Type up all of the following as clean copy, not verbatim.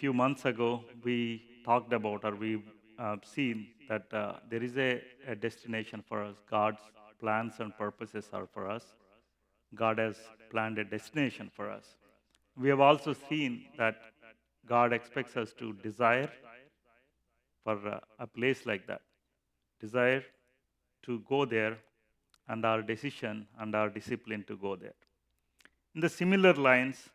few months ago, we talked about or we've seen that there is a destination for us. God's plans and purposes are for us. God has planned a destination for us. We have also seen that God expects us to desire for a place like that, desire to go there, and our decision and our discipline to go there. In the similar lines,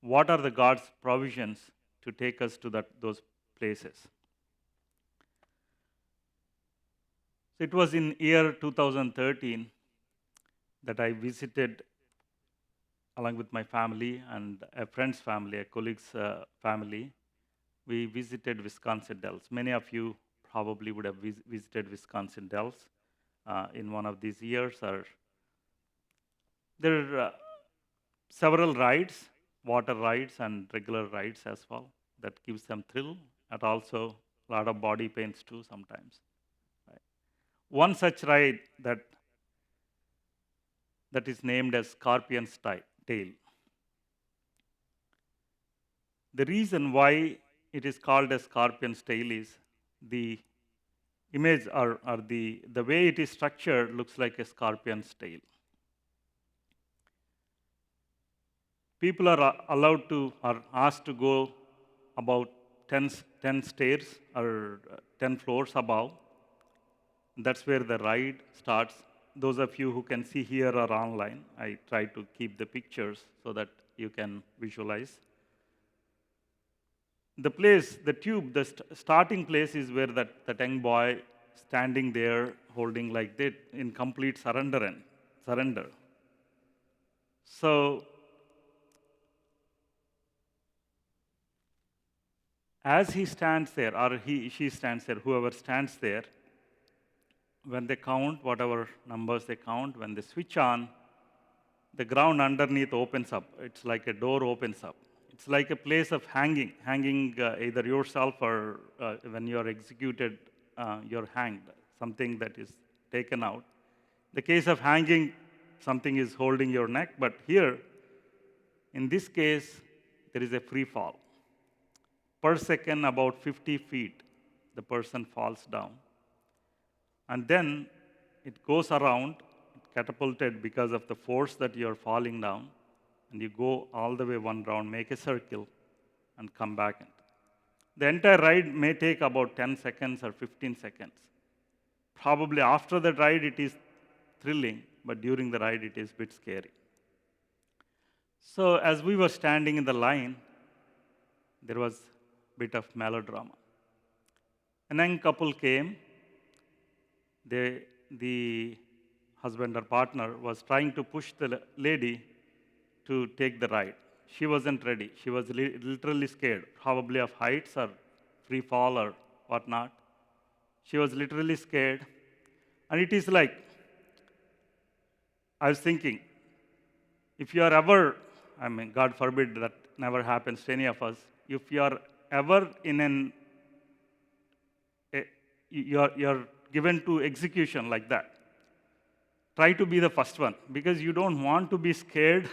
what are the God's provisions to take us to those places? So it was in year 2013 that I visited along with my family and a friend's family, a colleague's family. We visited Wisconsin Dells. Many of you probably would have visited Wisconsin Dells in one of these years. Or there are several rides, water rides and regular rides as well. That gives them thrill, and also a lot of body pains too sometimes. Right? One such ride that is named as Scorpion's Tail. The reason why it is called as Scorpion's Tail is the image or the way it is structured looks like a scorpion's tail. People are allowed to or asked to go about 10 stairs or 10 floors above. That's where the ride starts. Those of you who can see here or online, I try to keep the pictures so that you can visualize. The place, the tube, the starting place is where that young boy standing there holding like that in complete surrender. So as he stands there, or she stands there, whoever stands there, when they count, whatever numbers they count, when they switch on, the ground underneath opens up. It's like a door opens up. It's like a place of hanging either yourself or when you're executed, you're hanged, something that is taken out. The case of hanging, something is holding your neck, but here, in this case, there is a free fall. Per second, about 50 feet, the person falls down. And then it goes around, catapulted because of the force that you're falling down, and you go all the way one round, make a circle, and come back in. The entire ride may take about 10 seconds or 15 seconds. Probably after the ride, it is thrilling, but during the ride, it is a bit scary. So as we were standing in the line, there was a bit of melodrama. A young couple came. The husband or partner was trying to push the lady to take the ride. She wasn't ready. She was literally scared, probably of heights or free fall or whatnot. She was literally scared. And it is like, I was thinking, if you are ever, God forbid that never happens to any of us, if you are ever in you're given to execution like that, try to be the first one, because you don't want to be scared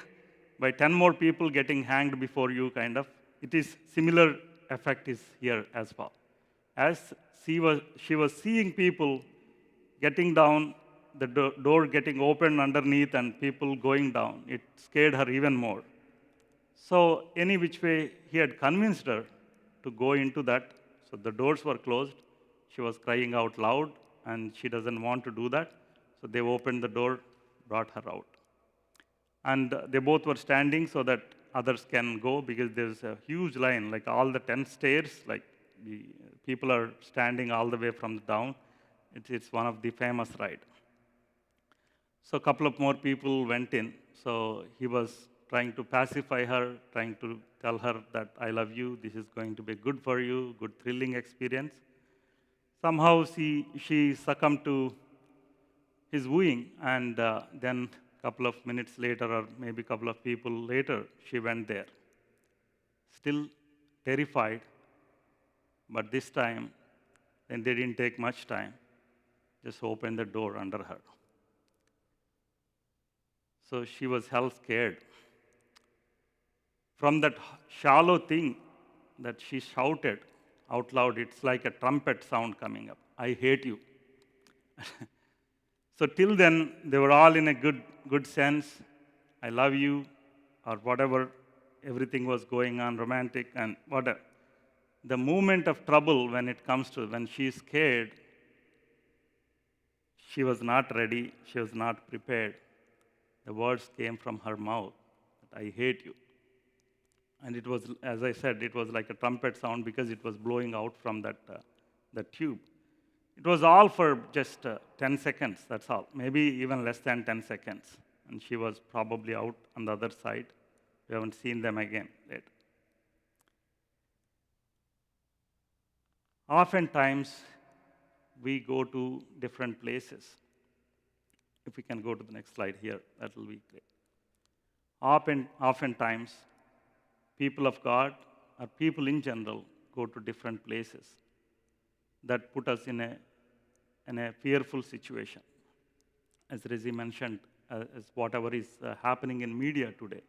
by 10 more people getting hanged before you, kind of. It is similar effect is here as well. As she was seeing people getting down, the door getting opened underneath and people going down, it scared her even more. So any which way, he had convinced her to go into that. So the doors were closed. She was crying out loud, and she doesn't want to do that. So they opened the door, brought her out. And they both were standing so that others can go, because there's a huge line, like all the 10 stairs, like the people are standing all the way from down. It's one of the famous ride. So a couple of more people went in. So he was trying to pacify her, trying to tell her that I love you, this is going to be good for you, good thrilling experience. Somehow she succumbed to his wooing, and then a couple of minutes later, or maybe a couple of people later, she went there. Still terrified, but this time, then they didn't take much time, just opened the door under her. So she was hell scared. From that shallow thing, that she shouted out loud. It's like a trumpet sound coming up. I hate you. So till then, they were all in a good sense. I love you, or whatever. Everything was going on, romantic and whatever. The moment of trouble when she's scared, she was not ready, she was not prepared. The words came from her mouth, that I hate you. And it was, as I said, it was like a trumpet sound because it was blowing out from the tube. It was all for just 10 seconds, that's all. Maybe even less than 10 seconds. And she was probably out on the other side. We haven't seen them again later. Oftentimes, we go to different places. If we can go to the next slide here, that will be great. Oftentimes, people of God, or people in general, go to different places that put us in a fearful situation. As Rizzi mentioned, as whatever is happening in media today,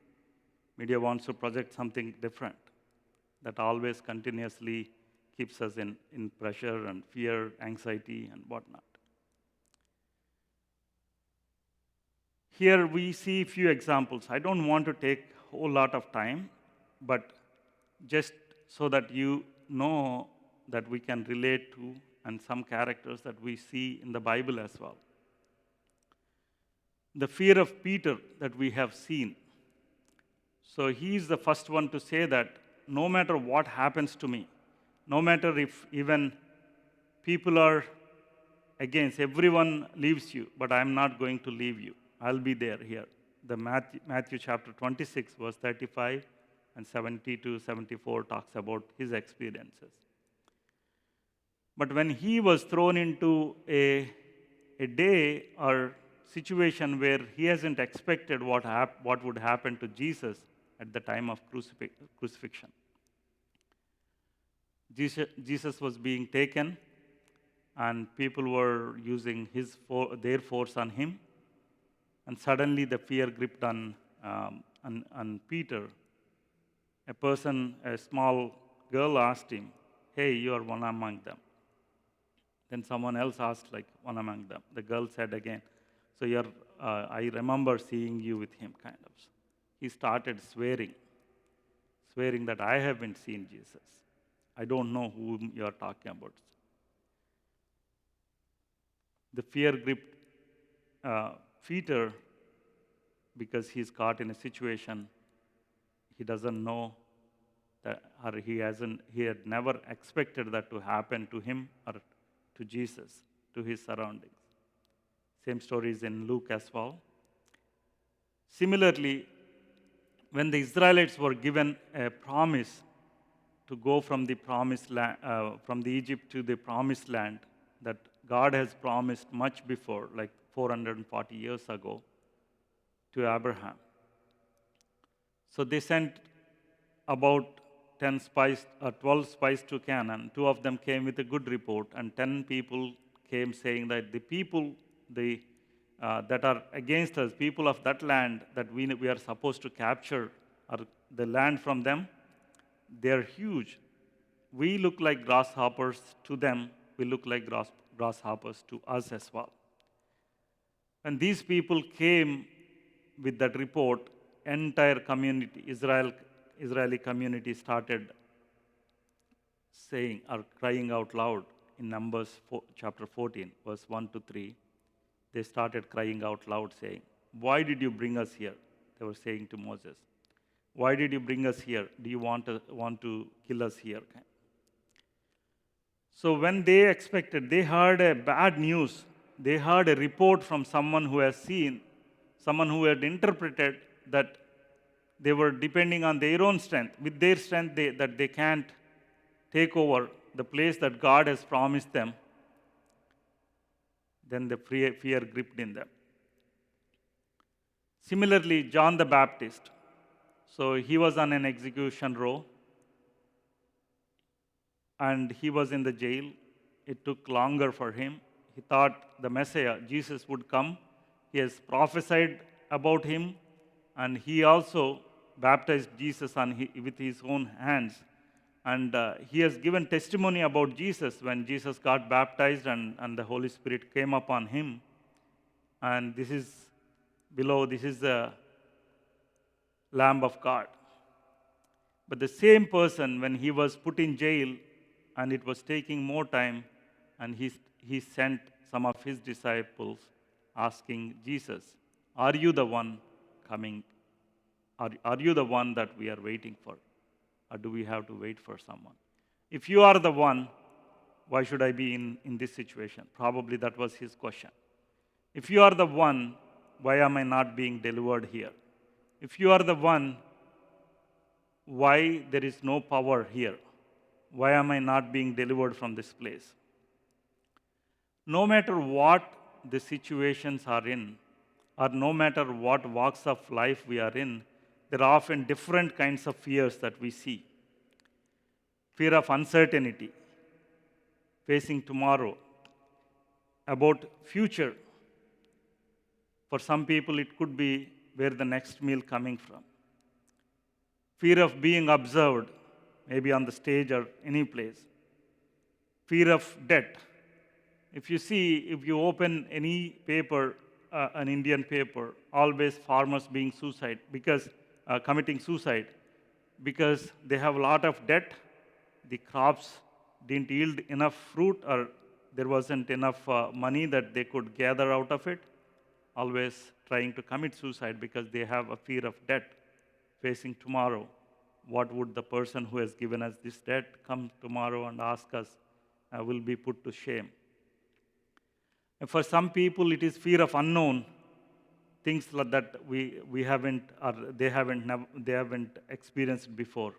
media wants to project something different that always continuously keeps us in pressure and fear, anxiety, and whatnot. Here we see a few examples. I don't want to take a whole lot of time, but just so that you know that we can relate to and some characters that we see in the Bible as well. The fear of Peter that we have seen. So he is the first one to say that no matter what happens to me, no matter if even people are against, everyone leaves you, but I'm not going to leave you. I'll be there here. The Matthew chapter 26, verse 35 and 70 to 74 talks about his experiences. But when he was thrown into a day or situation where he hasn't expected what would happen to Jesus at the time of crucifixion. Jesus was being taken, and people were using their force on him. And suddenly the fear gripped on Peter. A small girl asked him, hey, you are one among them. Then someone else asked, like, one among them. The girl said again, so I remember seeing you with him, kind of. He started swearing that I haven't seen Jesus. I don't know whom you are talking about. The fear gripped Peter because he's caught in a situation he doesn't know that, or he had never expected that to happen to him or to Jesus, to his surroundings. Same story is in Luke as well. Similarly, when the Israelites were given a promise to go from the promised land, from the Egypt to the promised land that God has promised much before, like 440 years ago, to Abraham. So they sent about 12 spies to Canaan. 2 of them came with a good report, and 10 people came saying that the people that are against us, people of that land that we are supposed to capture, or the land from them, they are huge. We look like grasshoppers to them. We look like grasshoppers to us as well. When these people came with that report, entire community, Israeli community started saying or crying out loud in Numbers chapter 14, verse 1 to 3. They started crying out loud saying, why did you bring us here? They were saying to Moses, why did you bring us here? Do you want to kill us here? So when they heard a bad news. They heard a report from someone who has seen, someone who had interpreted that they were depending on their own strength. With their strength, that they can't take over the place that God has promised them. Then the fear gripped in them. Similarly, John the Baptist. So he was on an execution row, and he was in the jail. It took longer for him. He thought the Messiah, Jesus, would come. He has prophesied about him, and he also baptized Jesus with his own hands. And he has given testimony about Jesus when Jesus got baptized and the Holy Spirit came upon him. And this is below, this is the Lamb of God. But the same person, when he was put in jail and it was taking more time, and he sent some of his disciples asking Jesus, "Are you the one coming? Are you the one that we are waiting for? Or do we have to wait for someone? If you are the one, why should I be in this situation?" Probably that was his question. If you are the one, why am I not being delivered here? If you are the one, why there is no power here? Why am I not being delivered from this place? No matter what the situations are in, or no matter what walks of life we are in, there are often different kinds of fears that we see. Fear of uncertainty, facing tomorrow, about future. For some people, it could be where the next meal coming from. Fear of being observed, maybe on the stage or any place. Fear of debt. If you open any paper, an Indian paper, always farmers being committing suicide because they have a lot of debt, the crops didn't yield enough fruit, or there wasn't enough money that they could gather out of it, always trying to commit suicide because they have a fear of debt facing tomorrow. What would the person who has given us this debt come tomorrow and ask us, will be put to shame. And for some people, it is fear of unknown, things that we haven't, or they haven't experienced before.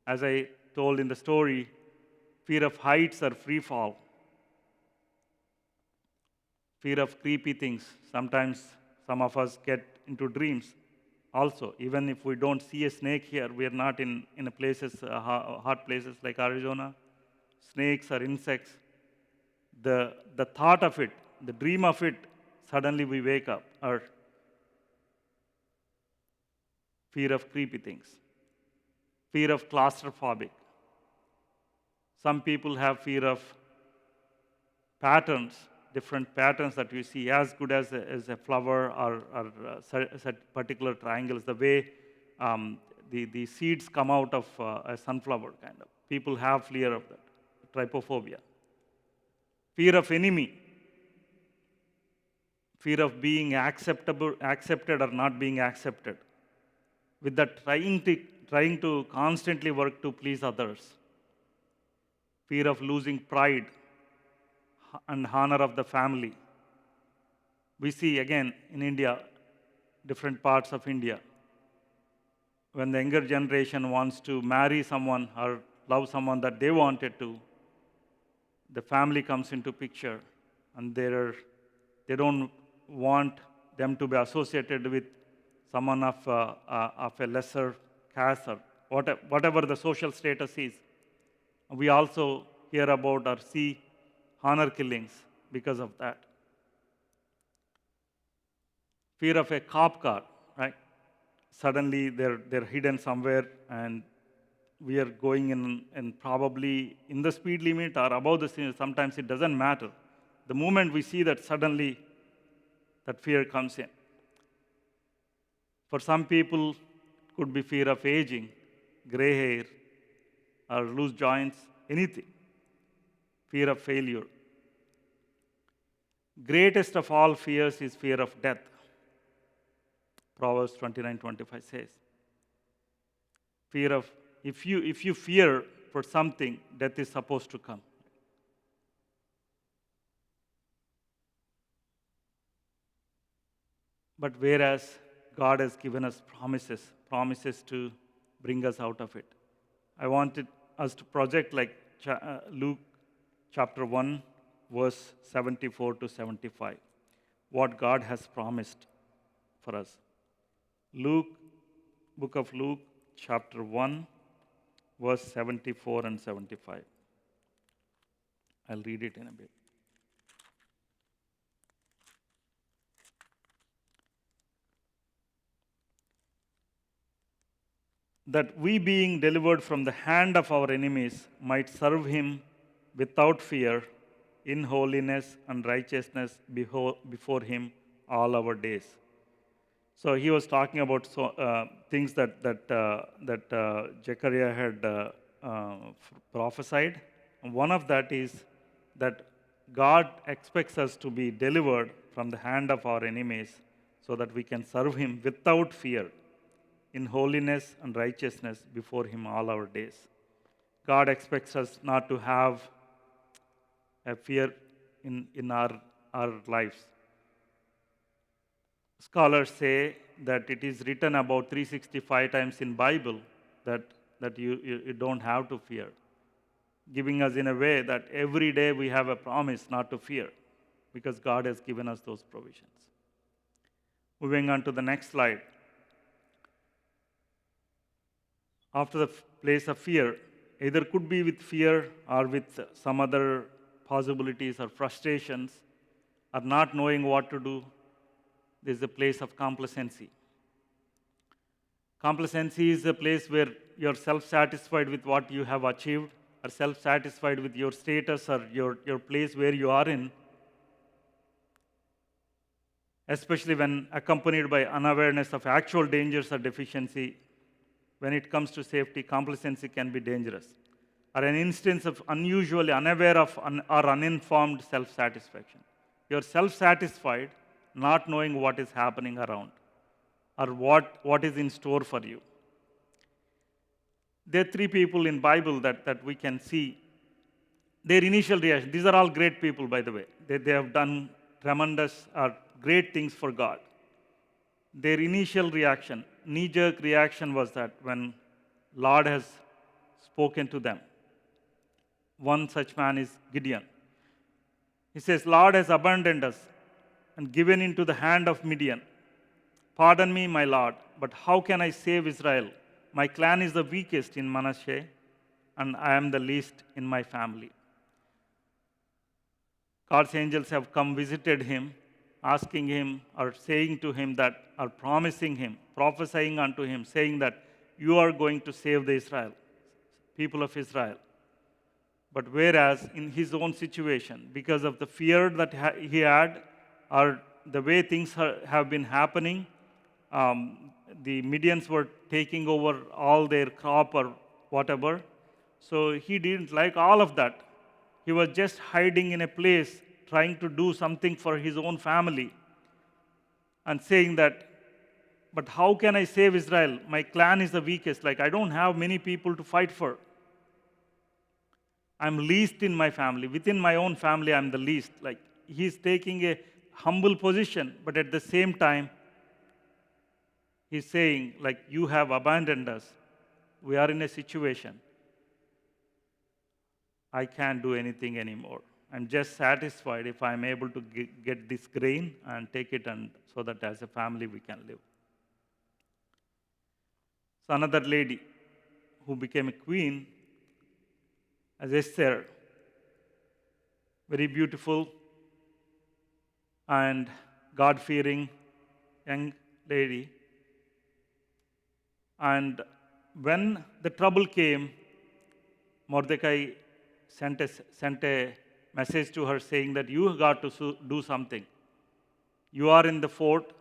As I told in the story, fear of heights or free fall, fear of creepy things. Sometimes some of us get into dreams also. Even if we don't see a snake here, we are not in places, hot places like Arizona, snakes or insects. The thought of it, the dream of it, suddenly we wake up. Or fear of creepy things. Fear of claustrophobic. Some people have fear of patterns, different patterns that you see, as good as a flower or particular triangles, the way the seeds come out of a sunflower kind of. People have fear of that, trypophobia. Fear of enemy, fear of being accepted or not being accepted. With that trying to constantly work to please others. Fear of losing pride and honor of the family. We see again in India, different parts of India, when the younger generation wants to marry someone or love someone that they wanted to, the family comes into picture, and they don't want them to be associated with someone of a lesser caste or whatever the social status is. We also hear about or see honor killings because of that. Fear of a cop car, right? Suddenly they're hidden somewhere, and we are going in probably in the speed limit or above the speed. Sometimes it doesn't matter. The moment we see that, suddenly that fear comes in. For some people, it could be fear of aging, gray hair, or loose joints, anything. Fear of failure. Greatest of all fears is fear of death. Proverbs 29:25 says. Fear of, if you fear for something, death is supposed to come. But whereas God has given us promises to bring us out of it. I wanted us to project like Luke chapter 1, verse 74 to 75, what God has promised for us. Book of Luke, chapter 1, verse 74 and 75. I'll read it in a bit. that we, being delivered from the hand of our enemies, might serve him without fear, in holiness and righteousness before him all our days. So he was talking about things that Zechariah had prophesied. And one of that is that God expects us to be delivered from the hand of our enemies so that we can serve him without fear, in holiness and righteousness before him all our days. God expects us not to have a fear in our lives. Scholars say that it is written about 365 times in Bible that you don't have to fear, giving us in a way that every day we have a promise not to fear because God has given us those provisions. Moving on to the next slide. After the place of fear, either could be with fear or with some other possibilities or frustrations or not knowing what to do, there is a place of complacency. Complacency is a place where you're self-satisfied with what you have achieved, or self-satisfied with your status or your place where you are in, especially when accompanied by unawareness of actual dangers or deficiency. When it comes to safety, complacency can be dangerous, or an instance of unusually unaware of or uninformed self-satisfaction. You're self-satisfied, not knowing what is happening around or what is in store for you. There are three people in Bible that we can see their initial reaction. These are all great people, by the way. They have done tremendous or great things for God. Their initial reaction, knee-jerk reaction, was that when Lord has spoken to them. One such man is Gideon. He says, Lord has abandoned us and given into the hand of Midian. Pardon me, my Lord, but how can I save Israel? My clan is the weakest in Manasseh, and I am the least in my family. God's angels have come, visited him, asking him or saying to him that, or promising him, prophesying unto him, saying that you are going to save the people of Israel. But whereas in his own situation, because of the fear that he had, or the way things have been happening, the Midians were taking over all their crop or whatever. So he didn't like all of that. He was just hiding in a place, trying to do something for his own family, and saying that, but how can I save Israel? My clan is the weakest. Like, I don't have many people to fight for. I'm least in my family. Within my own family, I'm the least. Like, he's taking a humble position, but at the same time, he's saying, like, you have abandoned us. We are in a situation. I can't do anything anymore. I'm just satisfied if I'm able to get this grain and take it, and so that as a family we can live. So another lady who became a queen as Esther, very beautiful and God-fearing young lady. And when the trouble came, Mordecai sent a message to her saying that you got to do something. You are in the fort.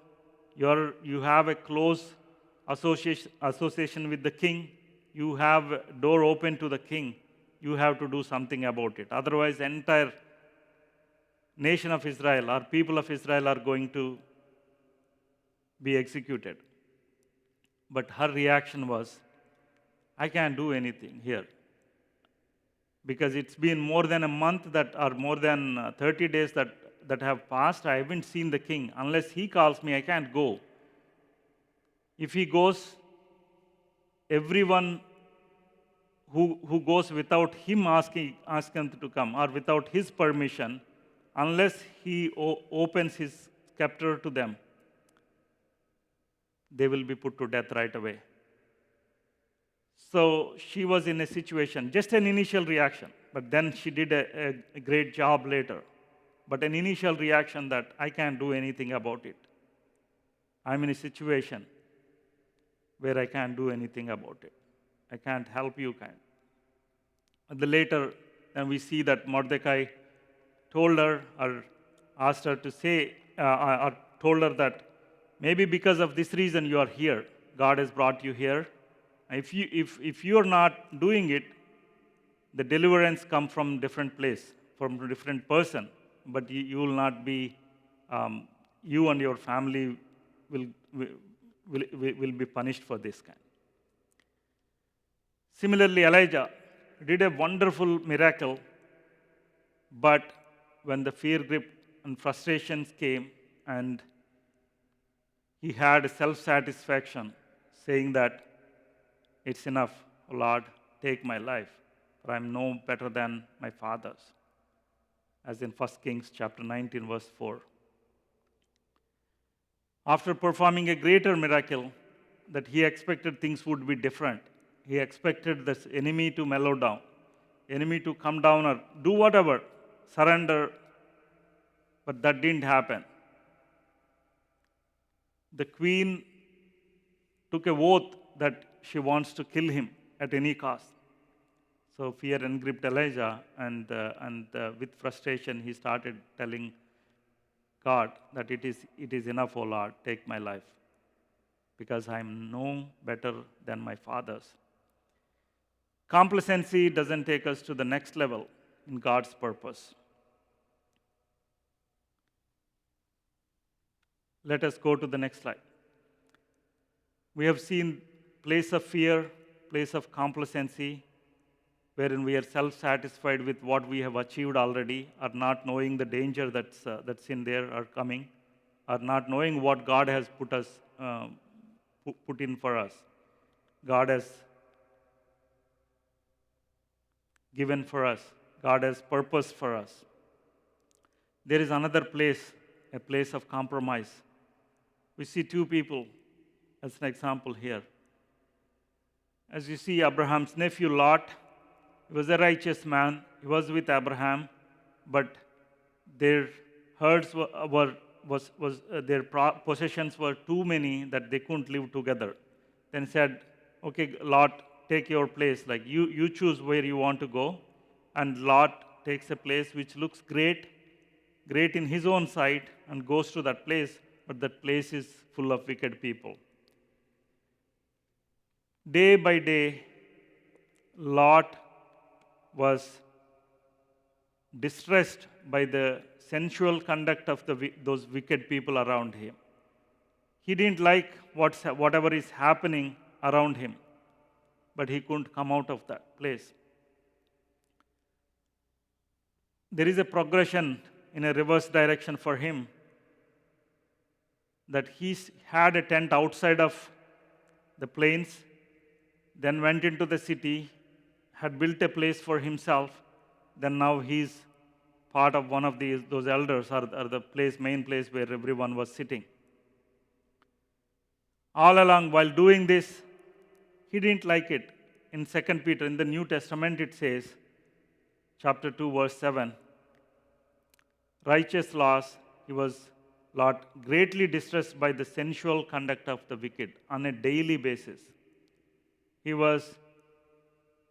You have a close association with the king. You have a door open to the king. You have to do something about it. Otherwise, the entire nation of Israel or people of Israel are going to be executed. But her reaction was, I can't do anything here. Because it's been more than a month or more than 30 days that have passed. I haven't seen the king. Unless he calls me, I can't go. If he goes, everyone who goes without him asking to come, or without his permission, unless he opens his scepter to them, they will be put to death right away. So she was in a situation, just an initial reaction, but then she did a great job later. But an initial reaction that I can't do anything about it. I'm in a situation where I can't do anything about it. I can't help you, kind. And later, then we see that Mordecai told her or asked her to say, or told her that maybe because of this reason you are here. God has brought you here. If you are not doing it, the deliverance come from different place, from a different person, but you will not be, you and your family will, will be punished for this kind. Similarly, Elijah did a wonderful miracle, but when the fear grip and frustrations came, and he had self-satisfaction, saying that it's enough, oh Lord, take my life, for I'm no better than my fathers, as in 1 Kings chapter 19, verse 4. After performing a greater miracle, that he expected things would be different. He expected this enemy to mellow down, enemy to come down or do whatever, surrender, but that didn't happen. The queen took a oath that she wants to kill him at any cost. So fear engripped Elijah, and with frustration, he started telling God that it is enough, O Lord, take my life, because I am no better than my fathers. Complacency doesn't take us to the next level in God's purpose. Let us go to the next slide. We have seen place of fear, place of complacency, wherein we are self-satisfied with what we have achieved already, or not knowing the danger that's in there or coming, or not knowing what God has put in for us. God has given for us. God has purpose for us. There is another place, a place of compromise. We see two people as an example here. As you see, Abraham's nephew Lot, he was a righteous man. He was with Abraham, but their herds their possessions were too many that they couldn't live together. Then said, "Okay, Lot, take your place. Like you choose where you want to go." And Lot takes a place which looks great in his own sight, and goes to that place, but that place is full of wicked people. Day by day, Lot was distressed by the sensual conduct of those wicked people around him. He didn't like whatever is happening around him, but he couldn't come out of that place. There is a progression in a reverse direction for him, that he had a tent outside of the plains, then went into the city, had built a place for himself, then now he's part of one of those elders, or the main place where everyone was sitting. All along, while doing this, he didn't like it. In 2 Peter, in the New Testament, it says, chapter 2, verse 7, righteous laws, he was Lot greatly distressed by the sensual conduct of the wicked on a daily basis. He was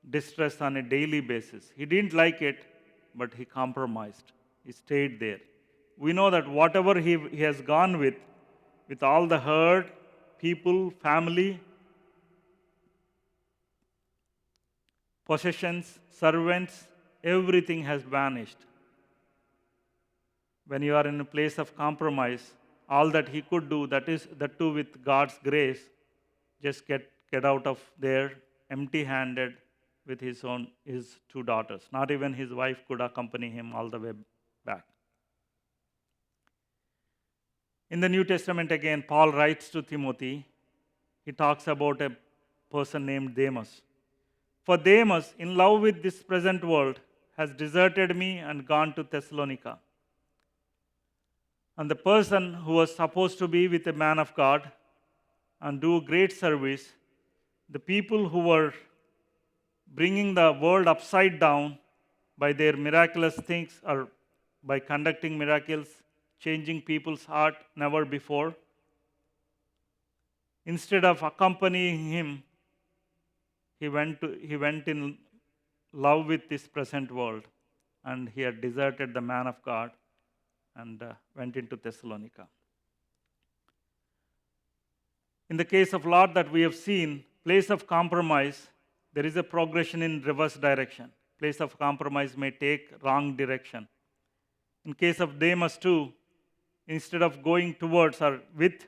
distressed on a daily basis. He didn't like it, but he compromised. He stayed there. We know that whatever he has gone with all the herd, people, family, possessions, servants, everything has vanished. When you are in a place of compromise, all that he could do, that too with God's grace, just get out of there empty-handed with his two daughters. Not even his wife could accompany him all the way back. In the New Testament again, Paul writes to Timothy, he talks about a person named Demas. For Demas, in love with this present world, has deserted me and gone to Thessalonica. And the person who was supposed to be with a man of God and do great service, the people who were bringing the world upside down by their miraculous things, or by conducting miracles, changing people's heart never before, instead of accompanying him, he went in love with this present world, and he had deserted the man of God and went into Thessalonica. In the case of Lot that we have seen, place of compromise, there is a progression in reverse direction. Place of compromise may take wrong direction. In case of Demas too, instead of going towards or with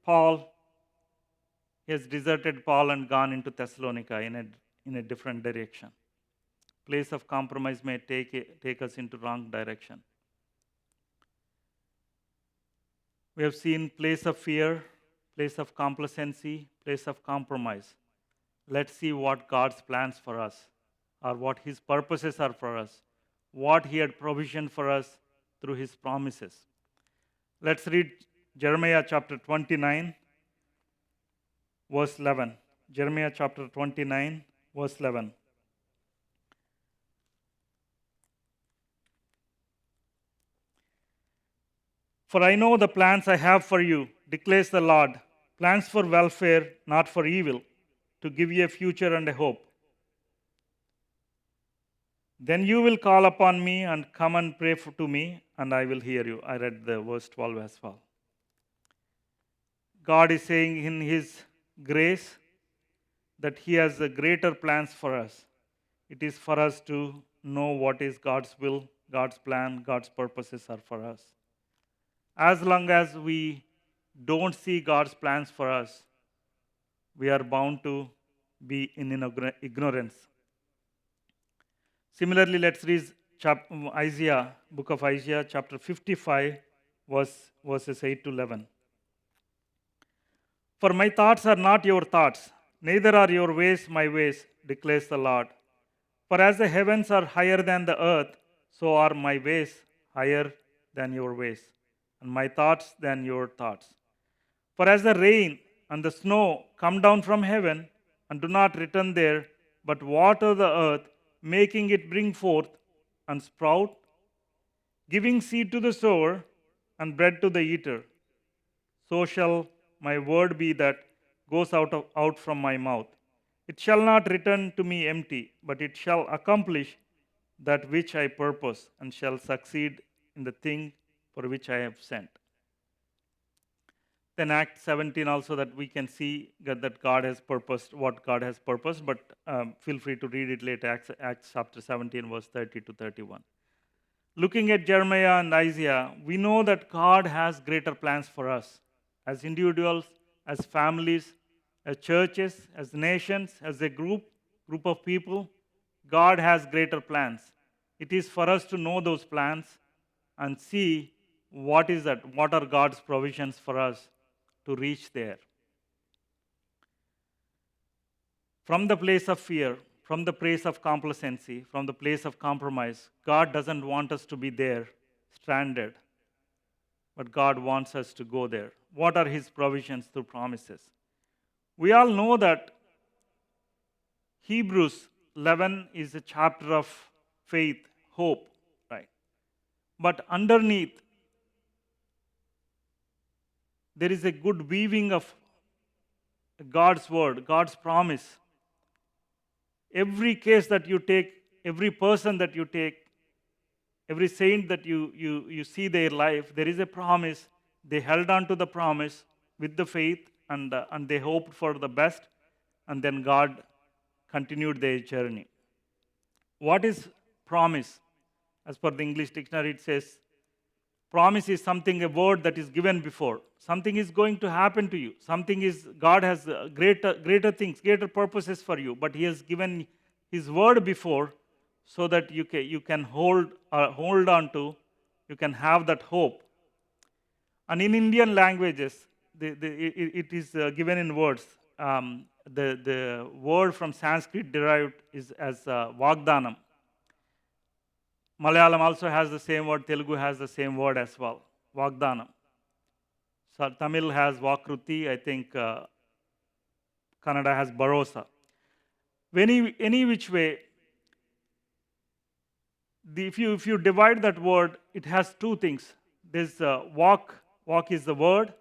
Paul, he has deserted Paul and gone into Thessalonica in a different direction. Place of compromise may take us into wrong direction. We have seen place of fear, place of complacency, place of compromise. Let's see what God's plans for us, or what His purposes are for us, what He had provision for us through His promises. Let's read Jeremiah chapter 29, verse 11. Jeremiah chapter 29, verse 11. For I know the plans I have for you, declares the Lord, plans for welfare, not for evil, to give you a future and a hope. Then you will call upon me and come and pray to me, and I will hear you. I read the verse 12 as well. God is saying in His grace that He has greater plans for us. It is for us to know what is God's will, God's plan, God's purposes are for us. As long as we don't see God's plans for us, we are bound to be in ignorance. Similarly, let's read Isaiah, book of Isaiah, chapter 55, verses 8 to 11. For my thoughts are not your thoughts, neither are your ways my ways, declares the Lord. For as the heavens are higher than the earth, so are my ways higher than your ways, and my thoughts than your thoughts. For as the rain and the snow come down from heaven, and do not return there, but water the earth, making it bring forth and sprout, giving seed to the sower and bread to the eater, so shall my word be that goes out from my mouth. It shall not return to me empty, but it shall accomplish that which I purpose, and shall succeed in the thing for which I have sent. Then Acts 17 also, that we can see that God has purposed what God has purposed, but feel free to read it later, Acts chapter 17, verse 30 to 31. Looking at Jeremiah and Isaiah, we know that God has greater plans for us as individuals, as families, as churches, as nations, as a group of people. God has greater plans. It is for us to know those plans and see what are God's provisions for us to reach there. From the place of fear, from the place of complacency, from the place of compromise, God doesn't want us to be there, stranded, but God wants us to go there. What are His provisions through promises? We all know that Hebrews 11 is a chapter of faith, hope, right? But underneath, there is a good weaving of God's word, God's promise. Every case that you take, every person that you take, every saint that you see their life, there is a promise. They held on to the promise with the faith, and they hoped for the best, and then God continued their journey. What is promise? As per the English dictionary, it says, promise is something, a word that is given before. Something is going to happen to you. God has greater things, greater purposes for you, but He has given His word before so that you can hold on to, you can have that hope. And in Indian languages, it is given in words. The word from Sanskrit derived is as Vagdanam. Malayalam also has the same word, Telugu has the same word as well, Vagdanam. So Tamil has Vakruti, I think Kannada has Bharosa. Any which way, if you divide that word, it has two things. There's walk is the word,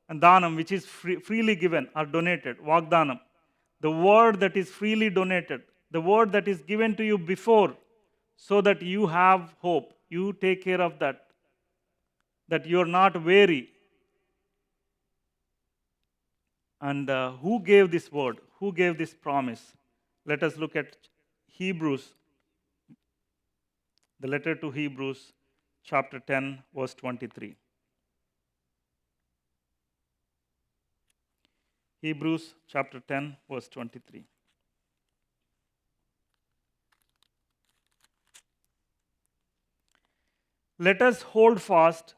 and danam, which is freely given or donated, Vagdanam. the word that is freely donated, the word that is given to you before, so that you have hope. You take care of that you're not weary. And who gave this word? Who gave this promise? Let us look at Hebrews, the letter to Hebrews, chapter 10, verse 23. Hebrews chapter 10, verse 23. Let us hold fast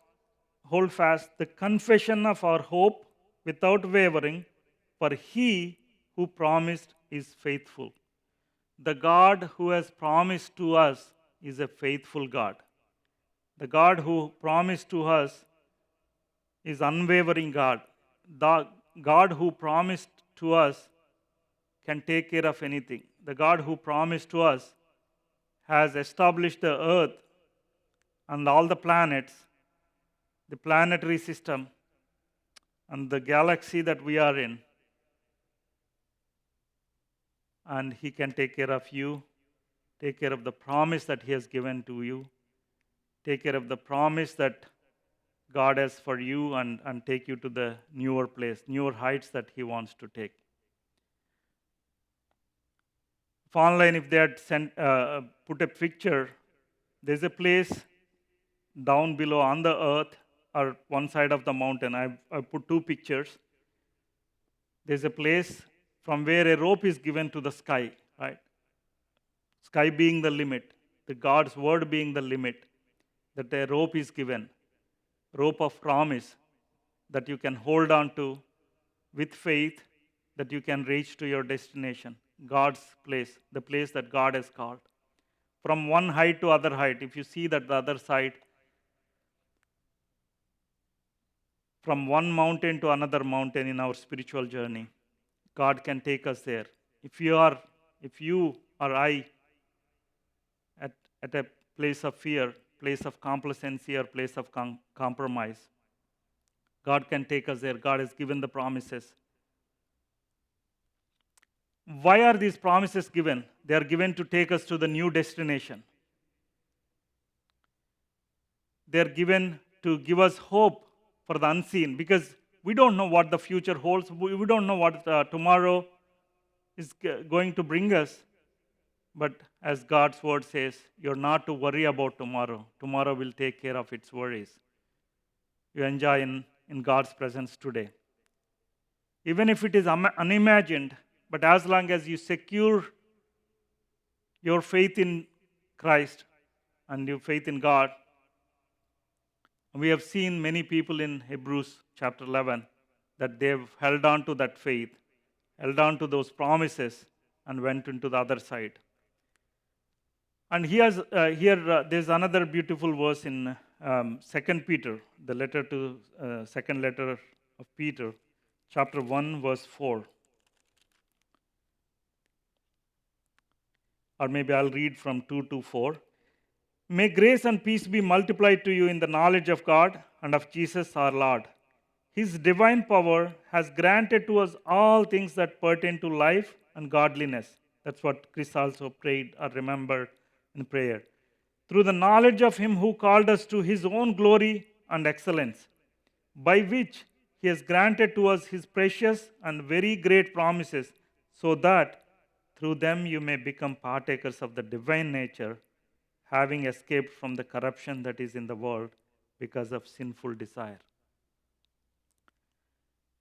the confession of our hope without wavering, for he who promised is faithful. The God who has promised to us is a faithful God. The God who promised to us is unwavering God. The God who promised to us can take care of anything. The God who promised to us has established the earth and all the planets, the planetary system, and the galaxy that we are in. And he can take care of you, take care of the promise that he has given to you, take care of the promise that God has for you, and take you to the newer place, newer heights that he wants to take. If online, if they had put a picture, there's a place down below on the earth or one side of the mountain. I put two pictures. There's a place from where a rope is given to the sky, right? Sky being the limit, the God's word being the limit, that a rope is given, rope of promise that you can hold on to with faith, that you can reach to your destination, God's place, the place that God has called. From one height to other height, if you see that the other side, from one mountain to another mountain in our spiritual journey, God can take us there. If you or I at a place of fear, place of complacency, or place of compromise, God can take us there. God has given the promises. Why are these promises given? They are given to take us to the new destination. They are given to give us hope for the unseen, because we don't know what the future holds. We don't know what tomorrow is going to bring us. But as God's word says, you're not to worry about tomorrow. Tomorrow will take care of its worries. You enjoy in God's presence today. Even if it is unimagined, but as long as you secure your faith in Christ and your faith in God, we have seen many people in Hebrews chapter 11 that they've held on to that faith, held on to those promises, and went into the other side. And there's another beautiful verse in 2 Peter, the letter to second letter of Peter, chapter 1, verse 4. Or maybe I'll read from 2 to 4. May grace and peace be multiplied to you in the knowledge of God and of Jesus our Lord. His divine power has granted to us all things that pertain to life and godliness. That's what Chris also prayed or remembered in prayer. Through the knowledge of Him who called us to His own glory and excellence, by which He has granted to us His precious and very great promises, so that through them you may become partakers of the divine nature, having escaped from the corruption that is in the world because of sinful desire.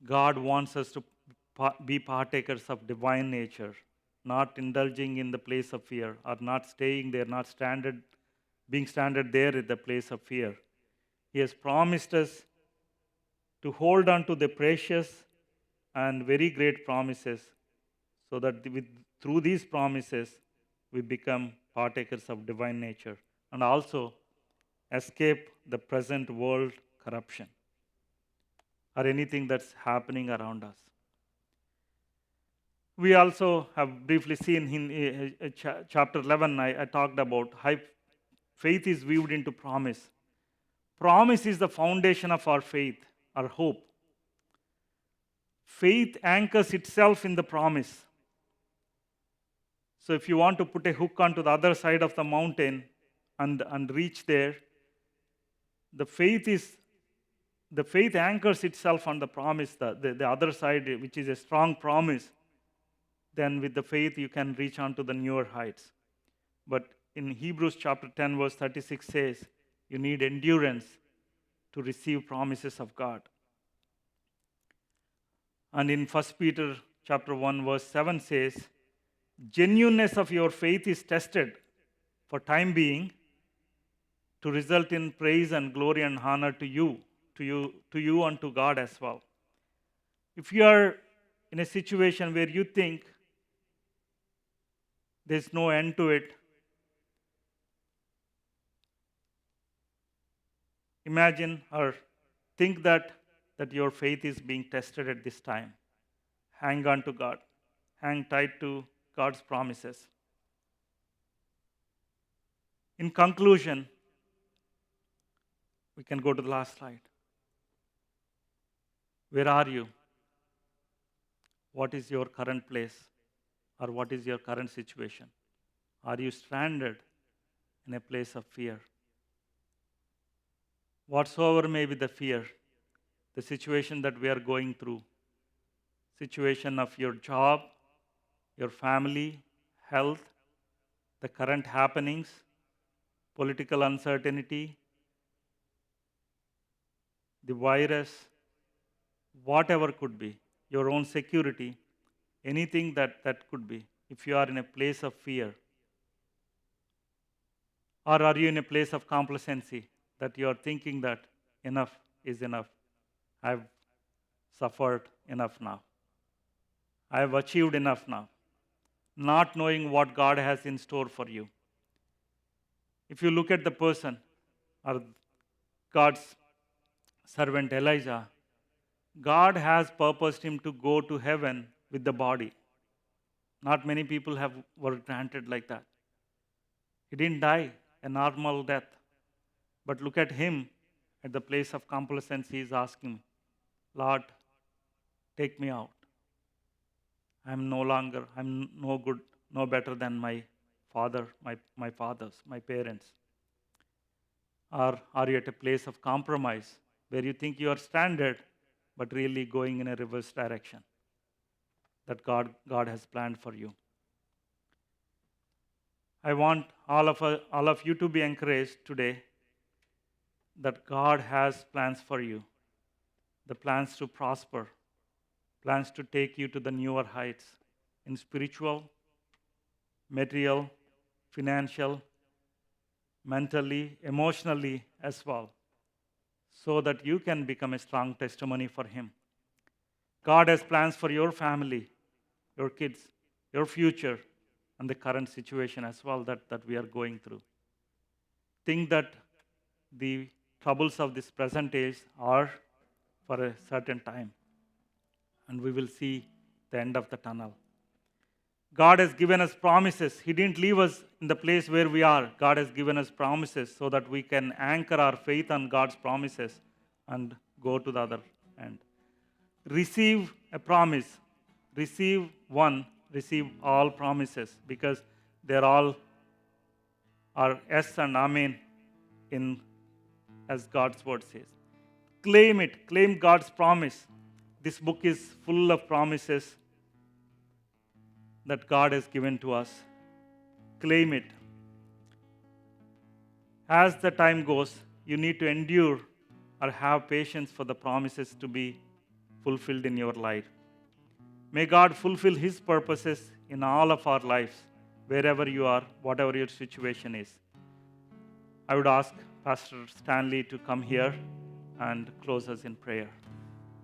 God wants us to be partakers of divine nature, not indulging in the place of fear, or not staying there, not being standard there at the place of fear. He has promised us to hold on to the precious and very great promises, so that through these promises we become partakers of divine nature and also escape the present world corruption or anything that's happening around us. We also have briefly seen in chapter 11, I talked about how faith is weaved into promise. Promise is the foundation of our faith, our hope. Faith anchors itself in the promise. So if you want to put a hook onto the other side of the mountain and reach there, the faith anchors itself on the promise, the other side, which is a strong promise. Then with the faith, you can reach on to the newer heights. But in Hebrews chapter 10, verse 36 says, you need endurance to receive promises of God. And in 1 Peter chapter 1, verse 7 says, genuineness of your faith is tested for time being to result in praise and glory and honor to you and to God as well. If you are in a situation where you think there's no end to it, imagine or think that your faith is being tested at this time. Hang on to God. Hang tight to God's promises. In conclusion, we can go to the last slide. Where are you? What is your current place? Or what is your current situation? Are you stranded in a place of fear? Whatsoever may be the fear, the situation that we are going through, situation of your job, your family, health, the current happenings, political uncertainty, the virus, whatever could be, your own security, anything that could be. If you are in a place of fear, or are you in a place of complacency that you are thinking that enough is enough? I've suffered enough now. I have achieved enough now. Not knowing what God has in store for you. If you look at the person or God's servant Elijah, God has purposed him to go to heaven with the body. Not many people were granted like that. He didn't die a normal death. But look at him at the place of complacency. He's asking, Lord, take me out. I'm no good, no better than my father, my fathers, my parents. Or are you at a place of compromise where you think you are stranded, but really going in a reverse direction that God has planned for you? I want all of you to be encouraged today that God has plans for you, the plans to prosper, plans to take you to the newer heights in spiritual, material, financial, mentally, emotionally as well, so that you can become a strong testimony for Him. God has plans for your family, your kids, your future, and the current situation as well that we are going through. Think that the troubles of this present age are for a certain time, and we will see the end of the tunnel. God has given us promises. He didn't leave us in the place where we are. God has given us promises so that we can anchor our faith on God's promises and go to the other end. Receive a promise. Receive one. Receive all promises, because they're all are yes and amen as God's word says. Claim it. Claim God's promise. This book is full of promises that God has given to us. Claim it. As the time goes, you need to endure or have patience for the promises to be fulfilled in your life. May God fulfill His purposes in all of our lives, wherever you are, whatever your situation is. I would ask Pastor Stanley to come here and close us in prayer.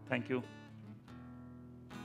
Thank you.